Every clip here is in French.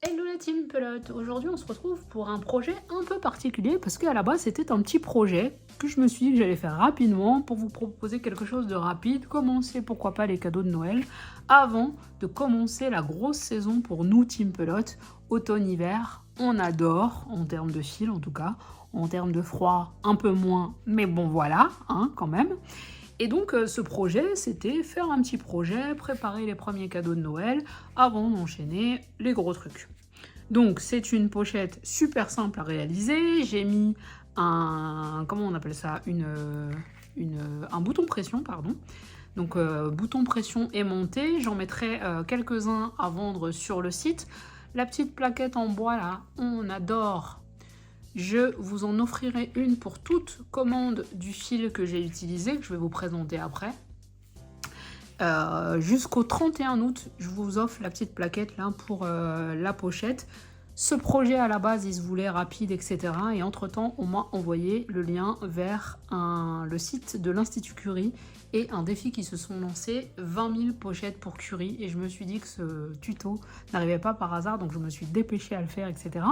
Hello la team pelote, aujourd'hui on se retrouve pour un projet un peu particulier parce qu'à la base c'était un petit projet que je me suis dit que j'allais faire rapidement pour vous proposer quelque chose de rapide, commencer pourquoi pas les cadeaux de Noël avant de commencer la grosse saison pour nous team pelote, automne-hiver. On adore en termes de fil en tout cas, en termes de froid un peu moins, mais bon voilà, hein, quand même. Et donc ce projet, c'était faire un petit projet, préparer les premiers cadeaux de Noël avant d'enchaîner les gros trucs. Donc c'est une pochette super simple à réaliser. J'ai mis un, comment on appelle ça, un bouton pression, pardon. Donc bouton pression aimanté. J'en mettrai quelques-uns à vendre sur le site. La petite plaquette en bois là, on adore. Je vous en offrirai une pour toute commande du fil que j'ai utilisé, que je vais vous présenter après. Jusqu'au 31 août, je vous offre la petite plaquette là pour la pochette. Ce projet à la base, il se voulait rapide, etc. Et entre-temps, on m'a envoyé le lien vers le site de l'Institut Curie et un défi qui se sont lancés, 20 000 pochettes pour Curie. Et je me suis dit que ce tuto n'arrivait pas par hasard, donc je me suis dépêchée à le faire, etc.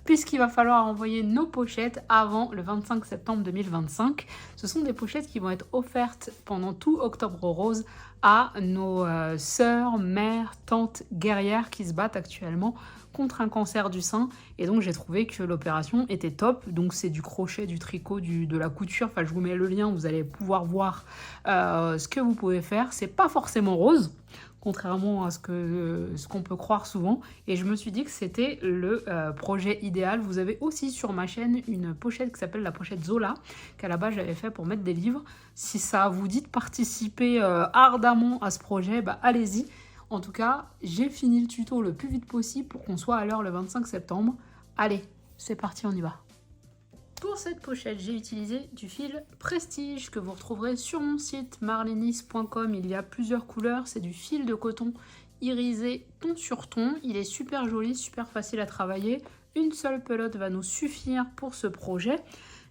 Puisqu'il va falloir envoyer nos pochettes avant le 25 septembre 2025. Ce sont des pochettes qui vont être offertes pendant tout Octobre Rose à nos sœurs, mères, tantes guerrières qui se battent actuellement contre un cancer du sein. Et donc j'ai trouvé que l'opération était top. Donc c'est du crochet, du tricot, de la couture. Enfin, je vous mets le lien, vous allez pouvoir voir ce que vous pouvez faire. C'est pas forcément rose, contrairement à ce qu'on peut croire souvent. Et je me suis dit que c'était le projet idéal. Vous avez aussi sur ma chaîne une pochette qui s'appelle la pochette Zola, qu'à la base j'avais fait pour mettre des livres. Si ça vous dit de participer ardemment à ce projet, bah allez-y. En tout cas, j'ai fini le tuto le plus vite possible pour qu'on soit à l'heure le 25 septembre. Allez, c'est parti, on y va. Pour cette pochette, j'ai utilisé du fil Prestige que vous retrouverez sur mon site marlenis.com. Il y a plusieurs couleurs, c'est du fil de coton irisé ton sur ton. Il est super joli, super facile à travailler. Une seule pelote va nous suffire pour ce projet.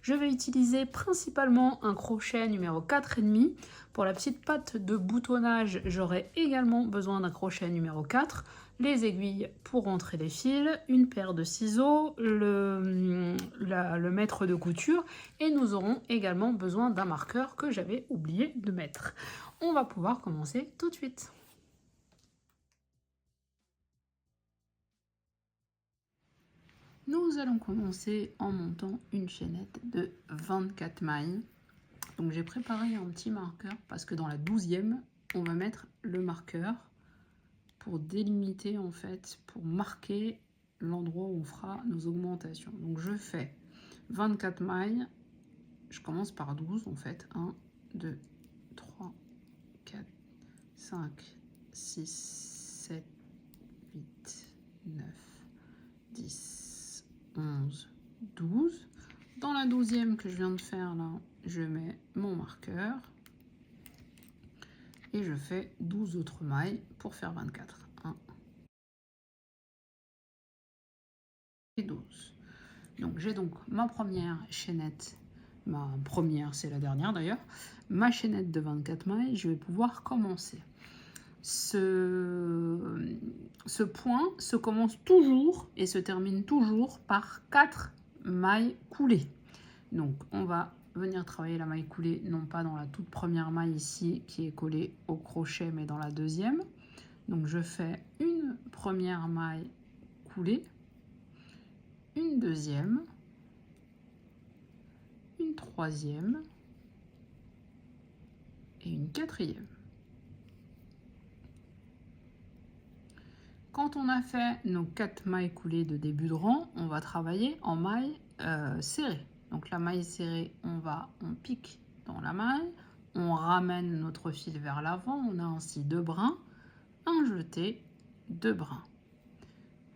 Je vais utiliser principalement un crochet numéro 4,5. Pour la petite patte de boutonnage, j'aurai également besoin d'un crochet numéro 4. Les aiguilles pour rentrer les fils, une paire de ciseaux, le mètre de couture et nous aurons également besoin d'un marqueur que j'avais oublié de mettre. On va pouvoir commencer tout de suite. Nous allons commencer en montant une chaînette de 24 mailles. Donc j'ai préparé un petit marqueur parce que dans la 12e, on va mettre le marqueur pour délimiter en fait, pour marquer l'endroit où on fera nos augmentations. Donc je fais 24 mailles, je commence par 12 en fait, 1, 2, 3, 4, 5, 6, 7, 8, 9, 10, 11, 12. Dans la 12e que je viens de faire là, je mets mon marqueur et je fais 12 autres mailles pour faire 24. 1 et 12. Donc j'ai donc ma première chaînette, ma première c'est la dernière d'ailleurs, ma chaînette de 24 mailles, je vais pouvoir commencer. Ce point se commence toujours et se termine toujours par 4 mailles coulées. Donc on va venir travailler la maille coulée, non pas dans la toute première maille ici qui est collée au crochet, mais dans la deuxième. Donc je fais une première maille coulée, une deuxième, une troisième et une quatrième. Quand on a fait nos 4 mailles coulées de début de rang, on va travailler en maille serrée. Donc la maille serrée, on pique dans la maille, on ramène notre fil vers l'avant, on a ainsi 2 brins, un jeté, 2 brins.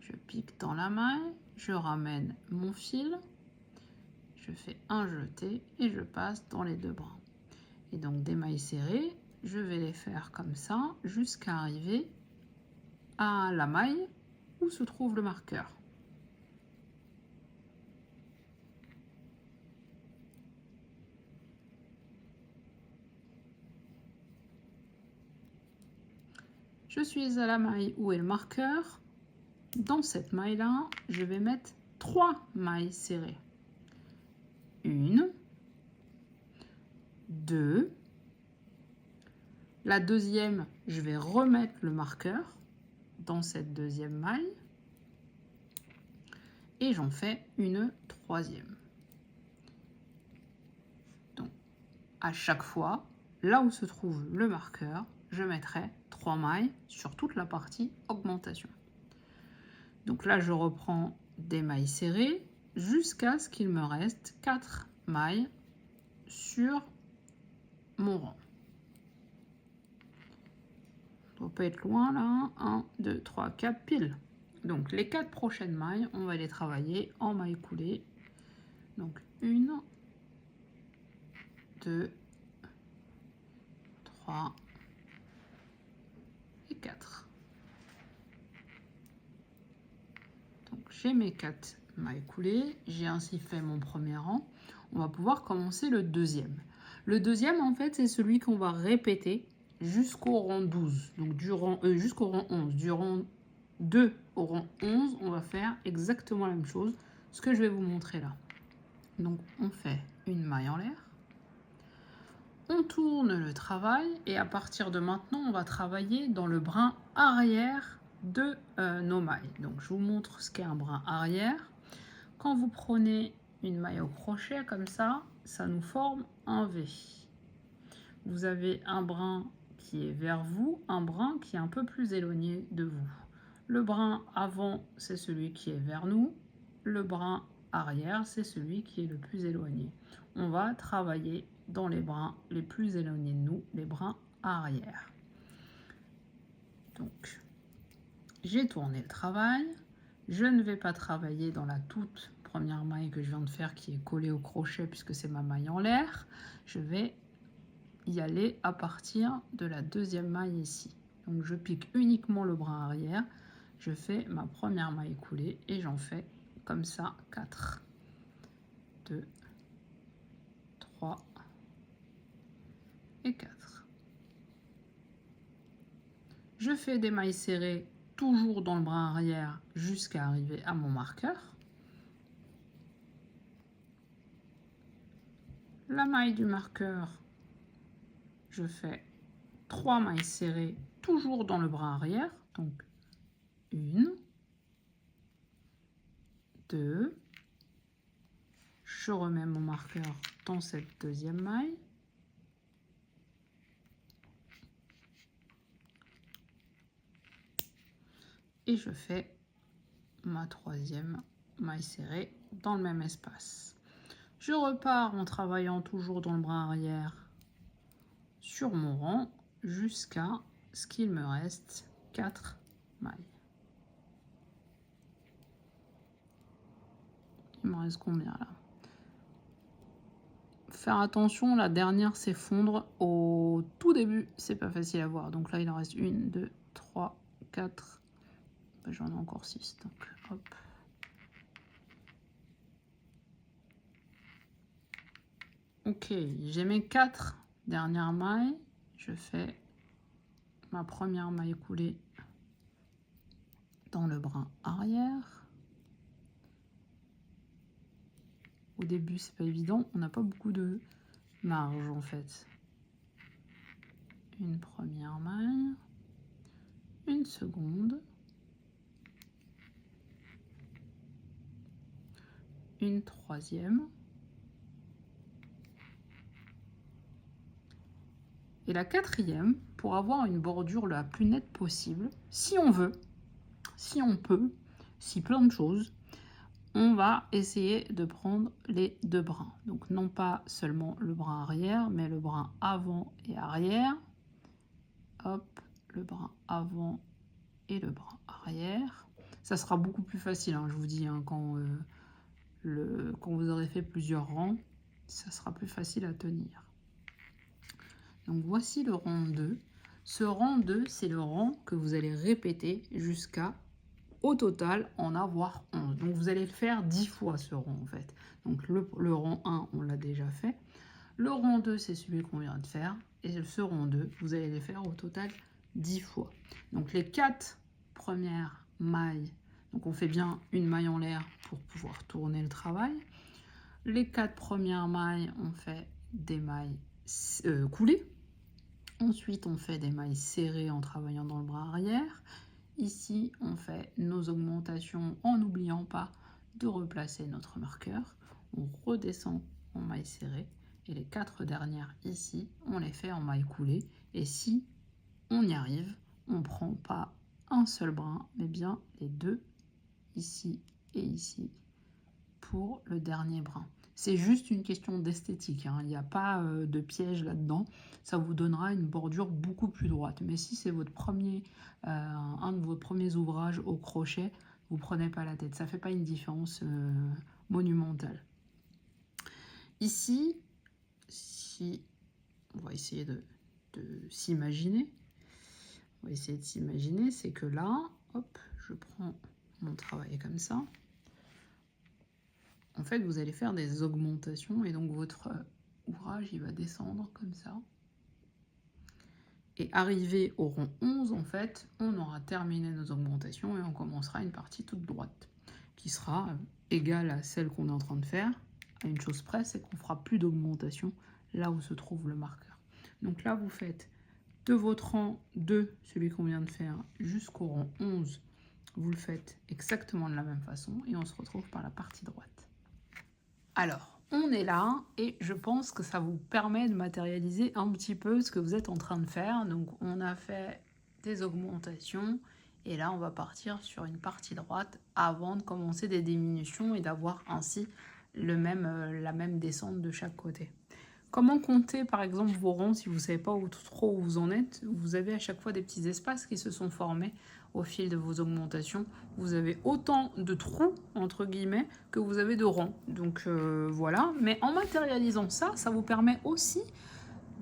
Je pique dans la maille, je ramène mon fil, je fais un jeté et je passe dans les 2 brins. Et donc des mailles serrées, je vais les faire comme ça jusqu'à arriver à la maille où se trouve le marqueur. Je suis à la maille où est le marqueur, Dans cette maille-là, je vais mettre 3 mailles serrées. 1, 2. La deuxième, je vais remettre le marqueur dans cette deuxième maille. Et j'en fais une troisième. Donc, à chaque fois, là où se trouve le marqueur, je mettrai 3 mailles sur toute la partie augmentation. Donc là, je reprends des mailles serrées jusqu'à ce qu'il me reste 4 mailles sur mon rang. On ne doit pas être loin là. 1, 2, 3, 4 pile. Donc les 4 prochaines mailles, on va les travailler en mailles coulées. Donc 1, 2, 3 et 4. Donc j'ai mes 4 mailles coulées, j'ai ainsi fait mon premier rang. On va pouvoir commencer le deuxième. Le deuxième, en fait, c'est celui qu'on va répéter jusqu'au rang 12. Donc jusqu'au rang 11. Du rang 2 au rang 11, on va faire exactement la même chose. Ce que je vais vous montrer là. Donc on fait une maille en l'air. On tourne le travail et à partir de maintenant, on va travailler dans le brin arrière de nos mailles. Donc je vous montre ce qu'est un brin arrière. Quand vous prenez une maille au crochet comme ça, ça nous forme un V. Vous avez un brin qui est vers vous, un brin qui est un peu plus éloigné de vous. Le brin avant, c'est celui qui est vers nous. Le brin arrière, c'est celui qui est le plus éloigné. On va travailler dans les brins les plus éloignés de nous, les brins arrière. Donc, j'ai tourné le travail. Je ne vais pas travailler dans la toute première maille que je viens de faire qui est collée au crochet puisque c'est ma maille en l'air. Je vais y aller à partir de la deuxième maille ici. Donc je pique uniquement le brin arrière. Je fais ma première maille coulée et j'en fais comme ça 4. 2, 3 et 4. Je fais des mailles serrées toujours dans le brin arrière jusqu'à arriver à mon marqueur. La maille du marqueur, je fais 3 mailles serrées toujours dans le brin arrière. Donc 1, 2, je remets mon marqueur dans cette deuxième maille. Et je fais ma troisième maille serrée dans le même espace. Je repars en travaillant toujours dans le brin arrière sur mon rang jusqu'à ce qu'il me reste 4 mailles. Il me reste combien là? Faire attention, la dernière s'effondre au tout début, c'est pas facile à voir. Donc là il en reste 1, 2, 3, 4. J'en ai encore 6. Donc hop. Ok, j'ai mes 4 dernières mailles. Je fais ma première maille coulée dans le brin arrière. Au début, c'est pas évident, on n'a pas beaucoup de marge en fait. Une première maille, une seconde, une troisième. Et la quatrième, pour avoir une bordure la plus nette possible, si on veut, si on peut, si plein de choses, on va essayer de prendre les deux brins. Donc non pas seulement le brin arrière, mais le brin avant et arrière. Hop, le brin avant et le brin arrière. Ça sera beaucoup plus facile, hein, je vous dis, hein, quand vous aurez fait plusieurs rangs, ça sera plus facile à tenir. Donc voici le rang 2. Ce rang 2, c'est le rang que vous allez répéter jusqu'à, au total, en avoir 11. Donc vous allez le faire 10 fois ce rang en fait. Donc le rang 1, on l'a déjà fait. Le rang 2, c'est celui qu'on vient de faire. Et ce rang 2, vous allez les faire au total 10 fois. Donc les 4 premières mailles Donc on fait bien une maille en l'air pour pouvoir tourner le travail. Les 4 premières mailles, on fait des mailles coulées. Ensuite, on fait des mailles serrées en travaillant dans le bras arrière. Ici, on fait nos augmentations en n'oubliant pas de replacer notre marqueur. On redescend en mailles serrées. Et les 4 dernières ici, on les fait en mailles coulées. Et si on y arrive, on ne prend pas un seul brin, mais bien les 2 ici et ici pour le dernier brin. C'est juste une question d'esthétique, hein. Il n'y a pas de piège là-dedans. Ça vous donnera une bordure beaucoup plus droite. Mais si c'est votre un de vos premiers ouvrages au crochet, vous ne prenez pas la tête. Ça ne fait pas une différence monumentale. Ici, si on va essayer de s'imaginer, c'est que là, hop, je prends mon travail comme ça. En fait, vous allez faire des augmentations et donc votre ouvrage, il va descendre comme ça. Et arrivé au rang 11, en fait, on aura terminé nos augmentations et on commencera une partie toute droite qui sera égale à celle qu'on est en train de faire. À une chose près, c'est qu'on fera plus d'augmentation là où se trouve le marqueur. Donc là, vous faites de votre rang 2, celui qu'on vient de faire, jusqu'au rang 11, vous le faites exactement de la même façon et on se retrouve par la partie droite. Alors, on est là et je pense que ça vous permet de matérialiser un petit peu ce que vous êtes en train de faire. Donc, on a fait des augmentations et là, on va partir sur une partie droite avant de commencer des diminutions et d'avoir ainsi la même descente de chaque côté. Comment compter par exemple vos ronds si vous ne savez pas trop où vous en êtes? Vous avez à chaque fois des petits espaces qui se sont formés au fil de vos augmentations. Vous avez autant de trous, entre guillemets, que vous avez de ronds. Donc voilà, mais en matérialisant ça, ça vous permet aussi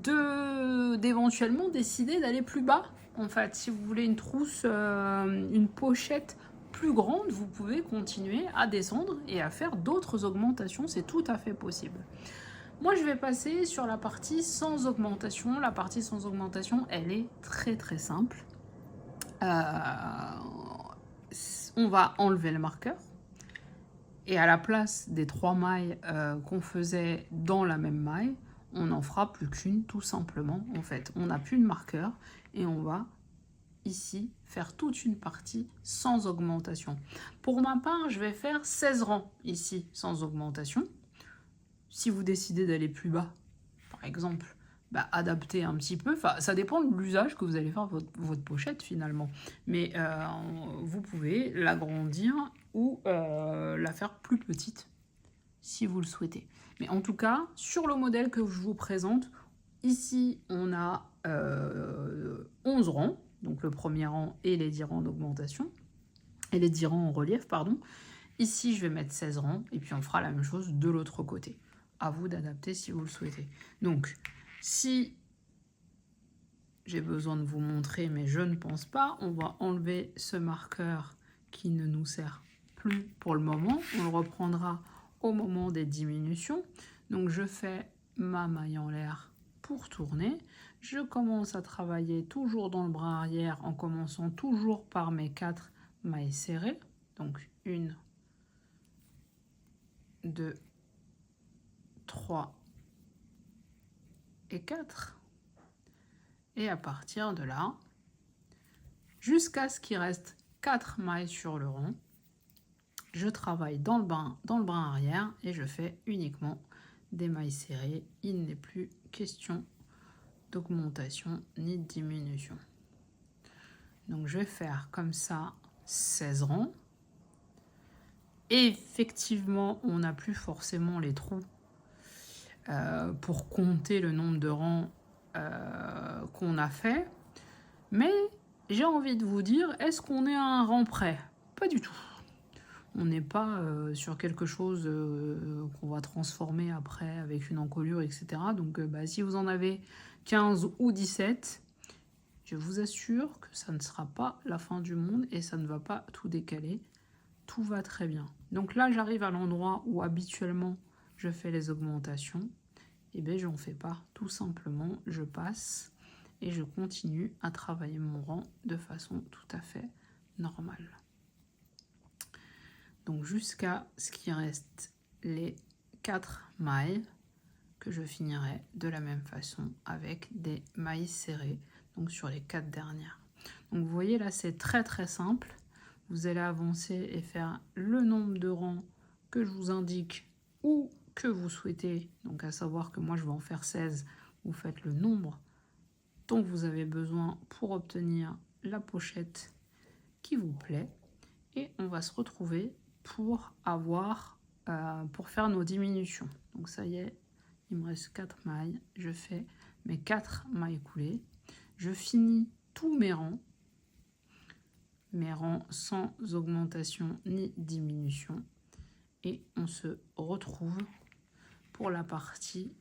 d'éventuellement décider d'aller plus bas. En fait, si vous voulez une trousse, une pochette plus grande, vous pouvez continuer à descendre et à faire d'autres augmentations. C'est tout à fait possible. Moi, je vais passer sur la partie sans augmentation. La partie sans augmentation, elle est très très simple. On va enlever le marqueur. Et à la place des 3 mailles qu'on faisait dans la même maille, on n'en fera plus qu'une tout simplement. En fait, on n'a plus de marqueur et on va ici faire toute une partie sans augmentation. Pour ma part, je vais faire 16 rangs ici sans augmentation. Si vous décidez d'aller plus bas, par exemple, adapter un petit peu. Enfin, ça dépend de l'usage que vous allez faire votre pochette finalement. Mais vous pouvez l'agrandir ou la faire plus petite si vous le souhaitez. Mais en tout cas, sur le modèle que je vous présente, ici, on a 11 rangs. Donc le premier rang et les 10 rangs d'augmentation. Et les 10 rangs en relief, pardon. Ici, je vais mettre 16 rangs. Et puis, on fera la même chose de l'autre côté. À vous d'adapter si vous le souhaitez. Donc, si j'ai besoin de vous montrer, mais je ne pense pas, on va enlever ce marqueur qui ne nous sert plus pour le moment. On le reprendra au moment des diminutions. Donc, je fais ma maille en l'air pour tourner. Je commence à travailler toujours dans le bras arrière en commençant toujours par mes 4 mailles serrées. Donc, 1, 2, 3 et 4. Et à partir de là, jusqu'à ce qu'il reste 4 mailles sur le rond, je travaille dans le brin arrière et je fais uniquement des mailles serrées. Il n'est plus question d'augmentation ni de diminution. Donc je vais faire comme ça 16 rangs. Et effectivement, on n'a plus forcément les trous pour compter le nombre de rangs qu'on a fait. Mais j'ai envie de vous dire, est-ce qu'on est à un rang près? Pas du tout. On n'est pas sur quelque chose qu'on va transformer après avec une encolure, etc. Donc si vous en avez 15 ou 17, je vous assure que ça ne sera pas la fin du monde et ça ne va pas tout décaler. Tout va très bien. Donc là, j'arrive à l'endroit où habituellement je fais les augmentations. Et bien, je n'en fais pas. Tout simplement, je passe et je continue à travailler mon rang de façon tout à fait normale. Donc jusqu'à ce qu'il reste les 4 mailles que je finirai de la même façon avec des mailles serrées, donc sur les 4 dernières. Donc vous voyez là, c'est très simple. Vous allez avancer et faire le nombre de rangs que je vous indique ou que vous souhaitez. Donc à savoir que moi je vais en faire 16. Vous faites le nombre dont vous avez besoin pour obtenir la pochette qui vous plaît. Et on va se retrouver pour pour faire nos diminutions. Donc ça y est, il me reste 4 mailles. Je fais mes 4 mailles coulées. Je finis tous mes rangs sans augmentation ni diminution. Et on se retrouve pour la partie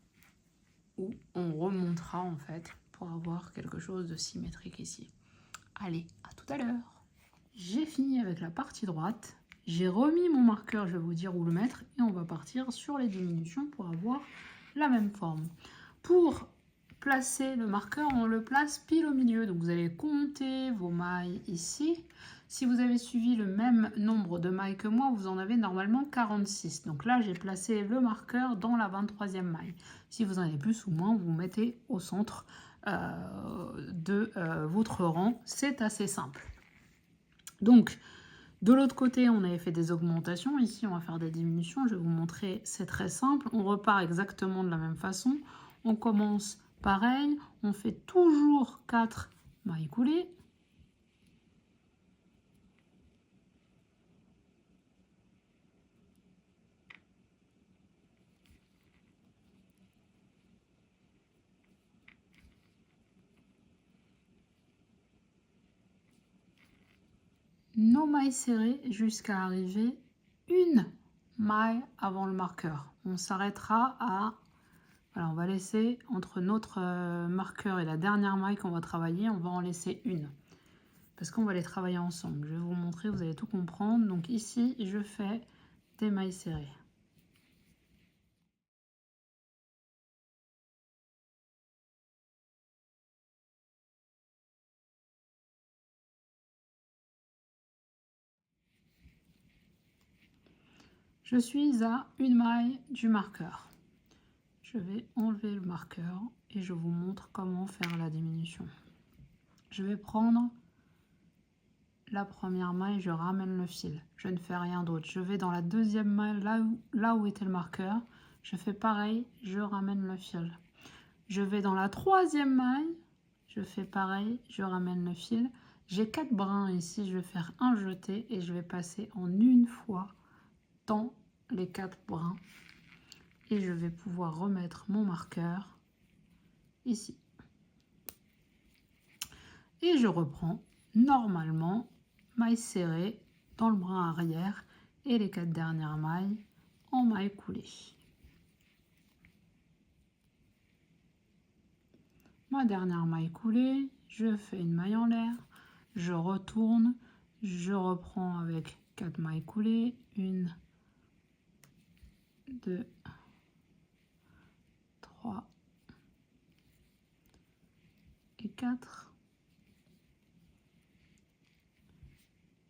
où on remontera en fait pour avoir quelque chose de symétrique ici. Allez, à tout à l'heure. J'ai fini avec la partie droite. J'ai remis mon marqueur, je vais vous dire où le mettre, et on va partir sur les diminutions pour avoir la même forme. Pour placer le marqueur, on le place pile au milieu. Donc vous allez compter vos mailles ici. Si vous avez suivi le même nombre de mailles que moi, vous en avez normalement 46. Donc là, j'ai placé le marqueur dans la 23e maille. Si vous en avez plus ou moins, vous mettez au centre de votre rang. C'est assez simple. Donc, de l'autre côté, on avait fait des augmentations. Ici, on va faire des diminutions. Je vais vous montrer, c'est très simple. On repart exactement de la même façon. On commence pareil. On fait toujours 4 mailles coulées. Nos mailles serrées jusqu'à arriver une maille avant le marqueur. On s'arrêtera à... Voilà, on va laisser entre notre marqueur et la dernière maille qu'on va travailler, on va en laisser une. Parce qu'on va les travailler ensemble. Je vais vous montrer, vous allez tout comprendre. Donc ici, je fais des mailles serrées. Je suis à une maille du marqueur. Je vais enlever le marqueur et je vous montre comment faire la diminution. Je vais prendre la première maille, je ramène le fil. Je ne fais rien d'autre. Je vais dans la deuxième maille, là où était le marqueur. Je fais pareil, je ramène le fil. Je vais dans la troisième maille, je fais pareil, je ramène le fil. J'ai 4 brins ici, je vais faire un jeté et je vais passer en une fois dans les 4 brins. Et je vais pouvoir remettre mon marqueur ici. Et je reprends normalement maille serrée dans le brin arrière et les 4 dernières mailles en maille coulée. Ma dernière maille coulée, je fais une maille en l'air, je retourne, je reprends avec 4 mailles coulées, 1, 2, 3 et 4.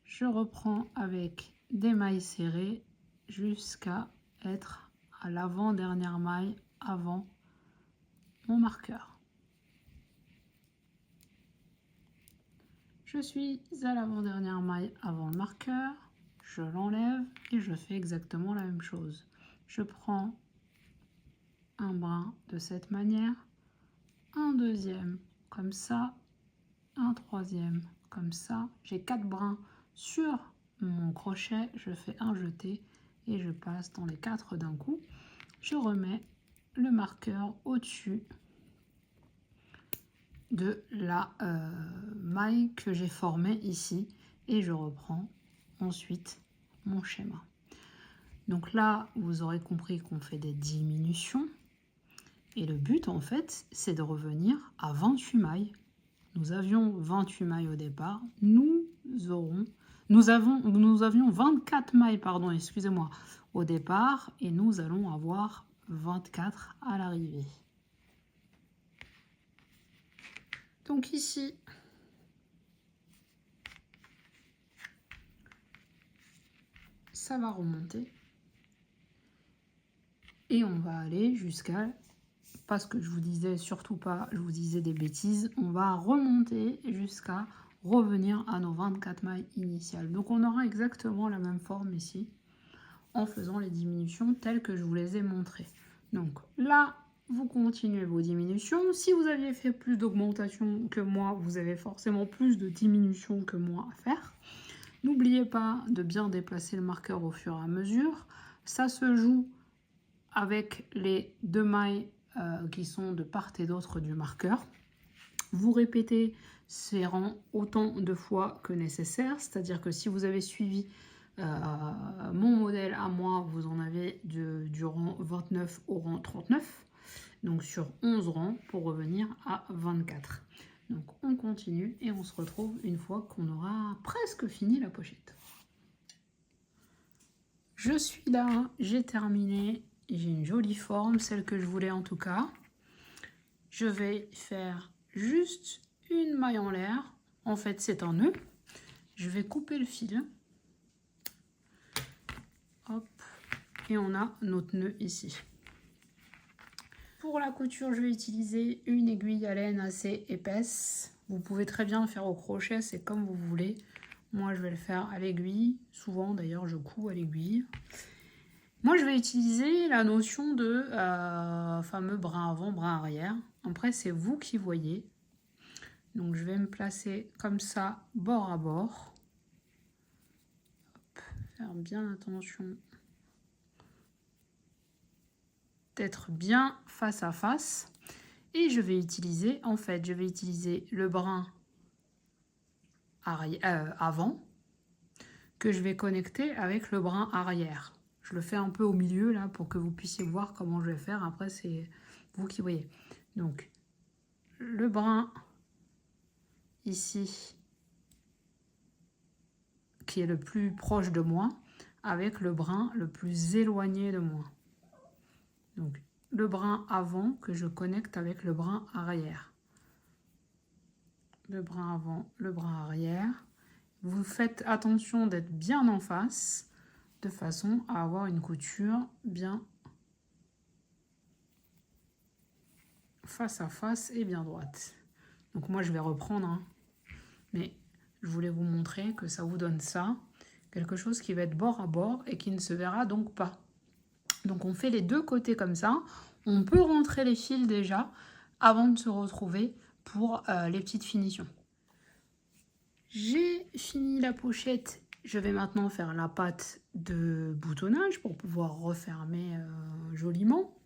Je reprends avec des mailles serrées jusqu'à être à l'avant-dernière maille avant mon marqueur. Je suis à l'avant-dernière maille avant le marqueur, je l'enlève et je fais exactement la même chose. Je prends un brin de cette manière, un deuxième comme ça, un troisième comme ça. J'ai 4 brins sur mon crochet, je fais un jeté et je passe dans les 4 d'un coup. Je remets le marqueur au-dessus de la maille que j'ai formée ici et je reprends ensuite mon schéma. Donc là, vous aurez compris qu'on fait des diminutions et le but en fait, c'est de revenir à 28 mailles. Nous avions 28 mailles au départ, nous avions 24 mailles, pardon, excusez-moi, au départ et nous allons avoir 24 à l'arrivée. Donc ici, ça va remonter. Et on va aller jusqu'à, parce que je vous disais surtout pas, je vous disais des bêtises, on va remonter jusqu'à revenir à nos 24 mailles initiales. Donc on aura exactement la même forme ici, en faisant les diminutions telles que je vous les ai montrées. Donc là, vous continuez vos diminutions. Si vous aviez fait plus d'augmentation que moi, vous avez forcément plus de diminutions que moi à faire. N'oubliez pas de bien déplacer le marqueur au fur et à mesure. Ça se joue avec les 2 mailles qui sont de part et d'autre du marqueur. Vous répétez ces rangs autant de fois que nécessaire, c'est-à-dire que si vous avez suivi mon modèle à moi, vous en avez du rang 29 au rang 39, donc sur 11 rangs pour revenir à 24. Donc on continue et on se retrouve une fois qu'on aura presque fini la pochette. Je suis là, j'ai terminé, j'ai une jolie forme, celle que je voulais en tout cas. Je vais faire juste une maille en l'air, en fait c'est un nœud. Je vais couper le fil. Hop, et on a notre nœud ici. Pour la couture, je vais utiliser une aiguille à laine assez épaisse. Vous pouvez très bien le faire au crochet, c'est comme vous voulez. Moi, je vais le faire à l'aiguille. Souvent, d'ailleurs, je couds à l'aiguille. Moi, je vais utiliser la notion de fameux brin avant, brin arrière. Après, c'est vous qui voyez. Donc, je vais me placer comme ça, bord à bord. Hop, faire bien attention d'être bien face à face. Et je vais utiliser, en fait, je vais utiliser le brin avant que je vais connecter avec le brin arrière. Je le fais un peu au milieu là pour que vous puissiez voir comment je vais faire. Après, c'est vous qui voyez. Donc, le brin ici qui est le plus proche de moi avec le brin le plus éloigné de moi. Donc, le brin avant que je connecte avec le brin arrière. Le brin avant, le brin arrière. Vous faites attention d'être bien en face, de façon à avoir une couture bien face à face et bien droite. Donc moi je vais reprendre, hein, mais je voulais vous montrer que ça vous donne ça, quelque chose qui va être bord à bord et qui ne se verra donc pas. Donc on fait les deux côtés comme ça, on peut rentrer les fils déjà avant de se retrouver pour les petites finitions. J'ai fini la pochette, je vais maintenant faire la patte de boutonnage pour pouvoir refermer joliment.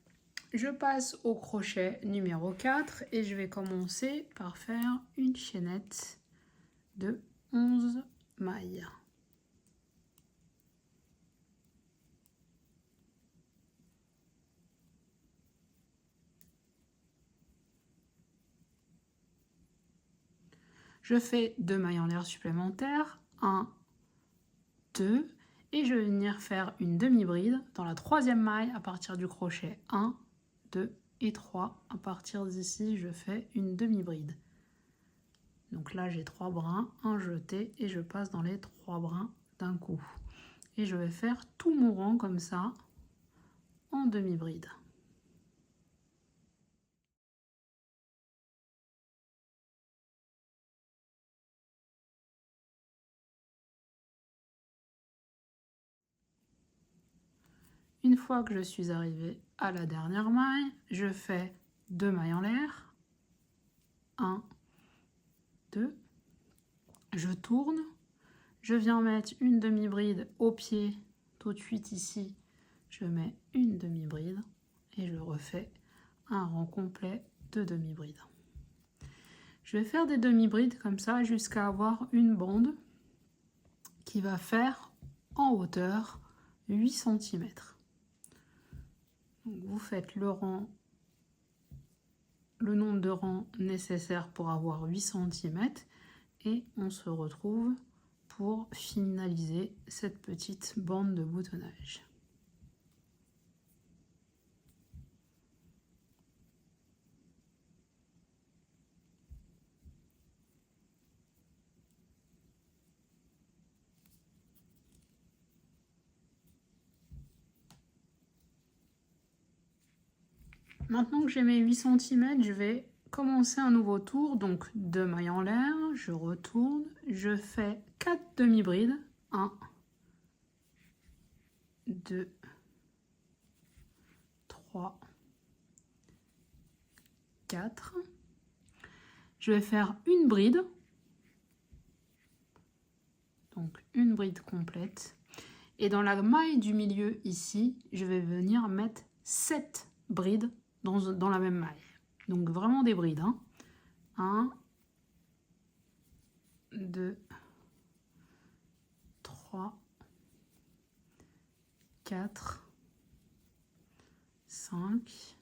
Je passe au crochet numéro 4 et je vais commencer par faire une chaînette de 11 mailles. Je fais 2 mailles en l'air supplémentaires, 1, 2, et je vais venir faire une demi-bride dans la troisième maille à partir du crochet 1, 2 et 3. À partir d'ici, je fais une demi-bride. Donc là, j'ai 3 brins, un jeté, et je passe dans les 3 brins d'un coup. Et je vais faire tout mon rang comme ça, en demi-bride. Une fois que je suis arrivée à la dernière maille, je fais 2 mailles en l'air. 1, 2. Je tourne. Je viens mettre une demi-bride au pied. Tout de suite ici, je mets une demi-bride. Et je refais un rang complet de demi-bride. Je vais faire des demi-brides comme ça jusqu'à avoir une bande qui va faire en hauteur 8 cm. Donc vous faites le nombre de rangs nécessaires pour avoir 8 cm et on se retrouve pour finaliser cette petite bande de boutonnage. Maintenant que j'ai mes 8 cm, je vais commencer un nouveau tour. Donc 2 mailles en l'air, je retourne, je fais 4 demi-brides. 1, 2, 3, 4. Je vais faire une bride. Donc une bride complète. Et dans la maille du milieu ici, je vais venir mettre 7 brides dans la même maille. Donc vraiment des brides. 1, 2, 3, 4, 5,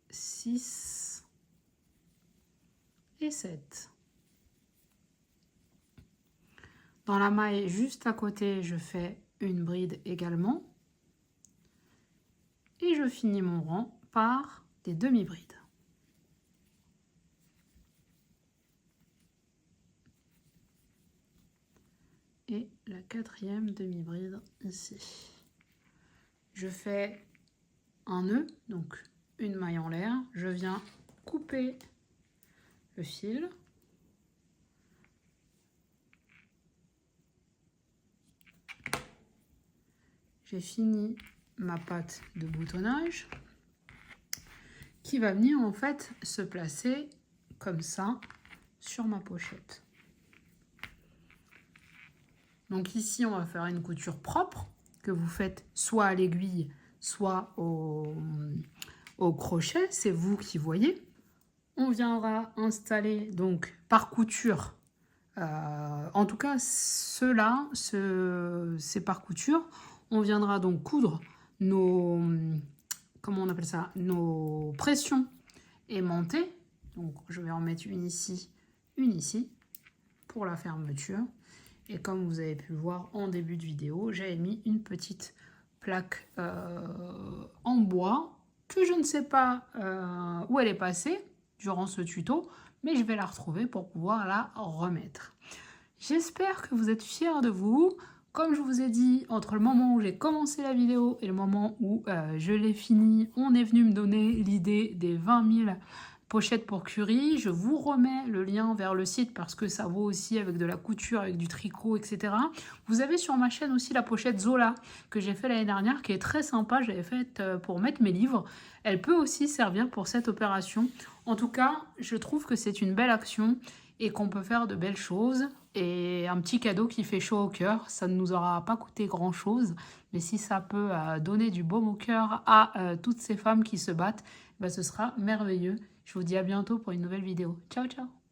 6 et 7. Dans la maille juste à côté, je fais une bride également. Et je finis mon rang par des demi-brides. Et la 4e demi-bride ici. Je fais un nœud, donc une maille en l'air. Je viens couper le fil. J'ai fini ma patte de boutonnage qui va venir en fait se placer comme ça sur ma pochette. Donc ici on va faire une couture propre que vous faites soit à l'aiguille soit au crochet, c'est vous qui voyez. On viendra installer donc par couture, en tout cas ceux-là, c'est par couture. On viendra donc coudre nos, comment on appelle ça, nos pressions aimantées. Donc je vais en mettre une ici pour la fermeture. Et comme vous avez pu le voir en début de vidéo, j'avais mis une petite plaque en bois que je ne sais pas où elle est passée durant ce tuto, mais je vais la retrouver pour pouvoir la remettre. J'espère que vous êtes fiers de vous. Comme je vous ai dit, entre le moment où j'ai commencé la vidéo et le moment où je l'ai fini, on est venu me donner l'idée des 20 000 pochettes pour Curie. Je vous remets le lien vers le site parce que ça vaut aussi avec de la couture, avec du tricot, etc. Vous avez sur ma chaîne aussi la pochette Zola que j'ai fait l'année dernière, qui est très sympa. J'avais faite pour mettre mes livres. Elle peut aussi servir pour cette opération. En tout cas, je trouve que c'est une belle action et qu'on peut faire de belles choses. Et un petit cadeau qui fait chaud au cœur. Ça ne nous aura pas coûté grand chose, mais si ça peut donner du baume au cœur à toutes ces femmes qui se battent, ben, ce sera merveilleux. Je vous dis à bientôt pour une nouvelle vidéo. Ciao, ciao!